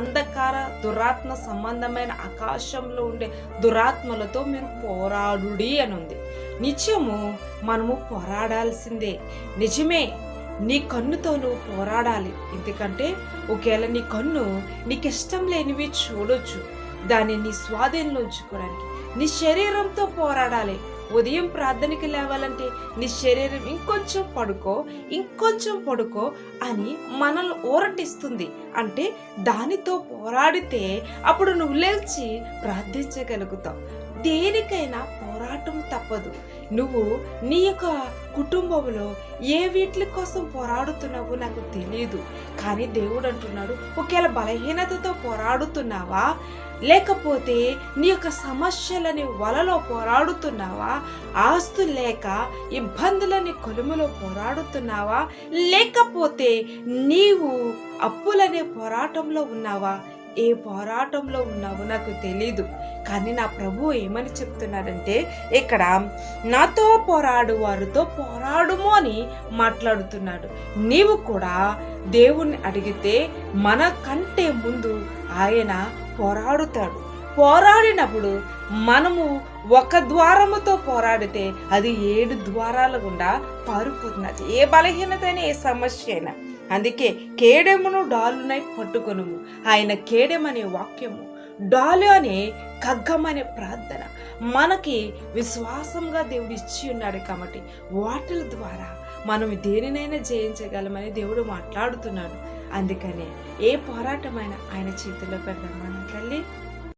అంధకార దురాత్మ సంబంధమైన ఆకాశంలో ఉండే దురాత్మలతో మీరు పోరాడుడి అని ఉంది. నిత్యము మనము పోరాడాల్సిందే. నిజమే, నీ కన్నుతో నువ్వు పోరాడాలి. ఎందుకంటే ఒకవేళ నీ కన్ను నీకు ఇష్టం లేనివి చూడొచ్చు, దాన్ని నీ స్వాధీనంలో ఉంచుకోవడానికి. నీ శరీరంతో పోరాడాలి. ఉదయం ప్రార్థనకి లేవాలంటే నీ శరీరం ఇంకొంచెం పడుకో అని మనల్ని ఊరటిస్తుంది. అంటే దానితో పోరాడితే అప్పుడు నువ్వు లేచి ప్రార్థించగలుగుతావు. దేనికైనా పోరాటం తప్పదు. నువ్వు నీ యొక్క కుటుంబంలో ఏ వీటి కోసం పోరాడుతున్నావో నాకు తెలియదు, కానీ దేవుడు అంటున్నాడు, ఒకవేళ బలహీనతతో పోరాడుతున్నావా, లేకపోతే నీ యొక్క సమస్యలని వలలో పోరాడుతున్నావా, ఆస్తులు లేక ఇబ్బందులని కొలుములో పోరాడుతున్నావా, లేకపోతే నీవు అప్పులనే పోరాటంలో ఉన్నావా, ఏ పోరాటంలో ఉన్నావో నాకు తెలీదు. కానీ నా ప్రభువు ఏమని చెప్తున్నాడంటే, ఇక్కడ నాతో పోరాడు వారితో పోరాడుము అని మాట్లాడుతున్నాడు. నీవు కూడా దేవుణ్ణి అడిగితే మన కంటే ముందు ఆయన పోరాడుతాడు. పోరాడినప్పుడు మనము ఒక ద్వారముతో పోరాడితే అది 7 ద్వారాల గుండా పారిపోతున్నది. ఏ బలహీనత అయినా, ఏ సమస్య అయినా. అందుకే కేడెమును డాలునై పట్టుకొనుము. ఆయన కేడెమనే వాక్యము, డాలు అనే ఖడ్గమనే ప్రార్థన మనకి విశ్వాసంగా దేవుడు ఇచ్చి ఉన్నాడు. కాబట్టి వాటిల ద్వారా మనం దేనినైనా జయించగలమని దేవుడు మాట్లాడుతున్నాడు. అందుకనే ఏ పోరాటమైనా ఆయన చేతిలో పెడదాం మన తల్లి.